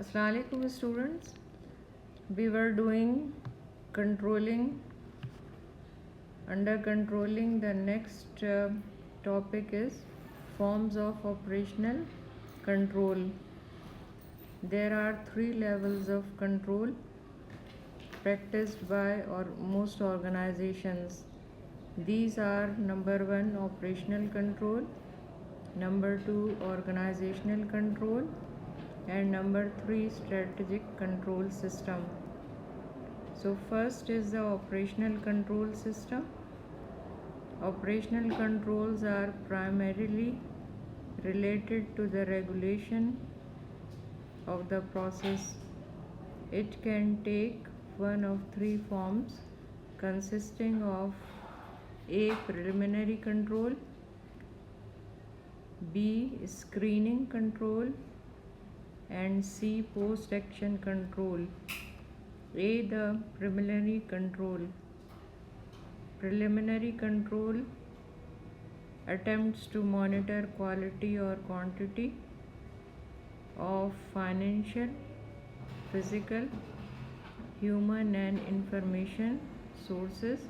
Assalamu alaikum students. We were doing controlling. Under controlling, the next topic is forms of operational control. There are 3 levels of control practiced by most organizations. These are number 1 operational control, number 2 organizational control, and number 3 strategic control system. So first is the operational control system. Operational controls are primarily related to the regulation of the process. It can take one of 3 forms consisting of A. Preliminary control, B. Screening control, and C. Post-action control. A. The preliminary control. Preliminary control attempts to monitor quality or quantity of financial, physical, human and information sources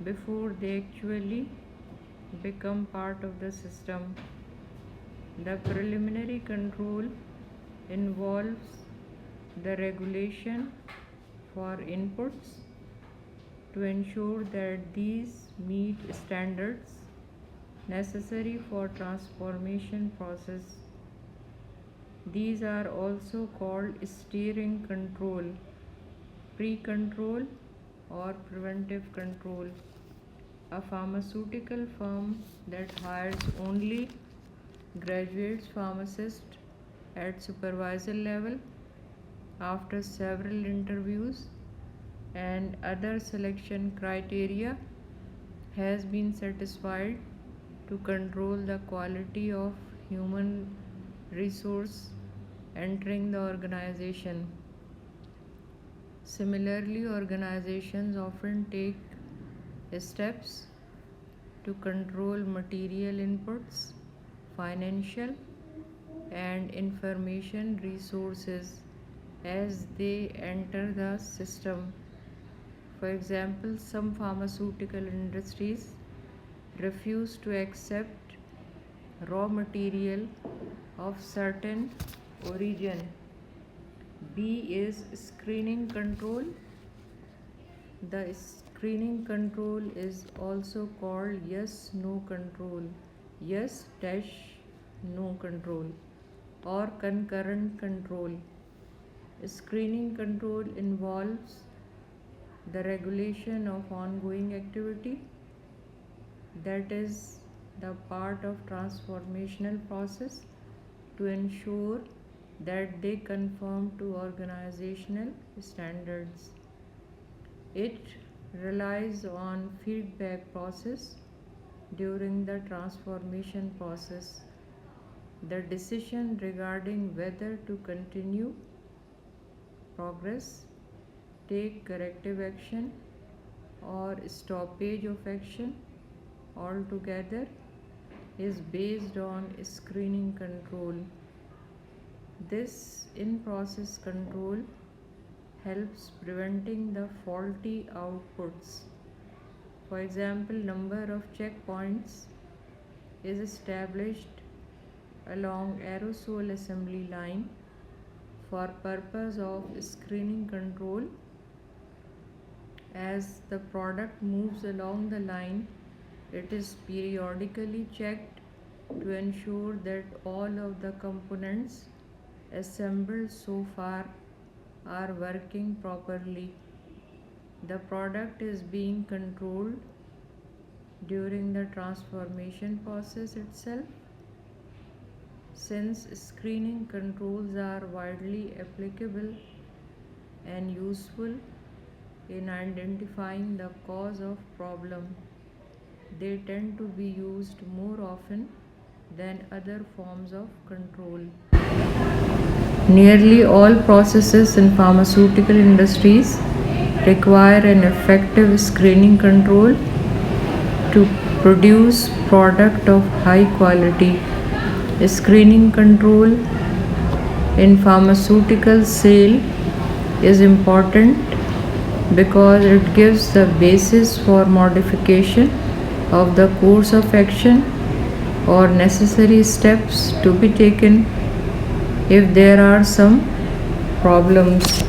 before they actually become part of the system. The preliminary control involves the regulation for inputs to ensure that these meet standards necessary for transformation process. These are also called steering control, pre-control, or preventive control. A pharmaceutical firm that hires only graduate pharmacists at supervisor level after several interviews and other selection criteria has been satisfied to control the quality of human resource entering the organization. Similarly, organizations often take steps to control material inputs, financial and information resources as they enter the system. For example, some pharmaceutical industries refuse to accept raw material of certain origin. B is screening control. The screening control is also called yes-no control, yes-no control, or concurrent control. Screening control involves the regulation of ongoing activity, that is the part of transformational process, to ensure that they conform to organizational standards. It relies on feedback process during the transformation process. The decision regarding whether to continue, progress, take corrective action, or stoppage of action altogether is based on screening control. This in-process control helps preventing the faulty outputs. For example, number of checkpoints is established along aerosol assembly line for purpose of screening control. As the product moves along the line, it is periodically checked to ensure that all of the components assembled so far are working properly. The product is being controlled during the transformation process itself. Since screening controls are widely applicable and useful in identifying the cause of problem, they tend to be used more often than other forms of control. Nearly all processes in pharmaceutical industries require an effective screening control to produce product of high quality. Screening control in pharmaceutical sale is important because it gives the basis for modification of the course of action or necessary steps to be taken if there are some problems.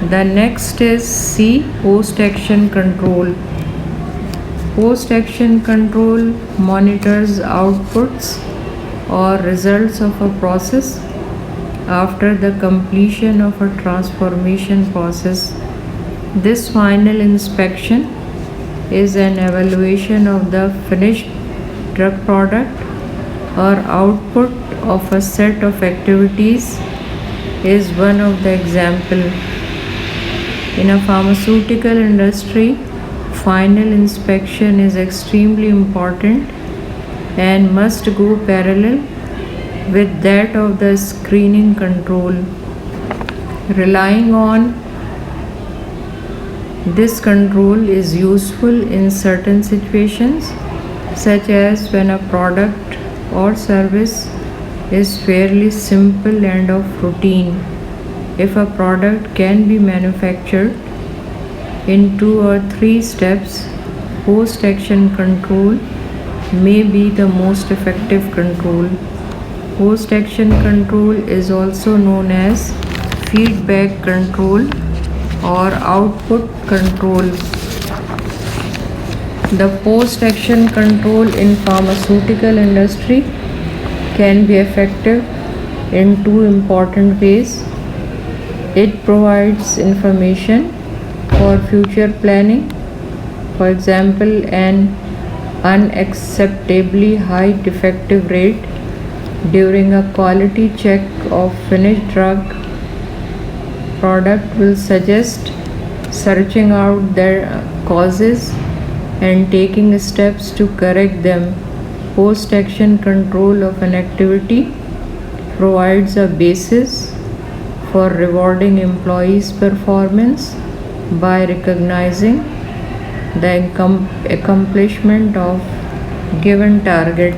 The next is C, post-action control. Post-action control monitors outputs or results of a process after the completion of a transformation process. This final inspection is an evaluation of the finished drug product or output of a set of activities is one of the example. In a pharmaceutical industry, final inspection is extremely important and must go parallel with that of the screening control. Relying on this control is useful in certain situations, such as when a product or service is fairly simple and of routine. If a product can be manufactured in 2 or 3 steps, post-action control may be the most effective control. Post-action control is also known as feedback control or output control. The post-action control in pharmaceutical industry can be effective in 2 important ways. It provides information for future planning. For example, an unacceptably high defective rate during a quality check of finished drug product will suggest searching out their causes and taking steps to correct them. Post-action control of an activity provides a basis for rewarding employees' performance by recognizing the accomplishment of given target.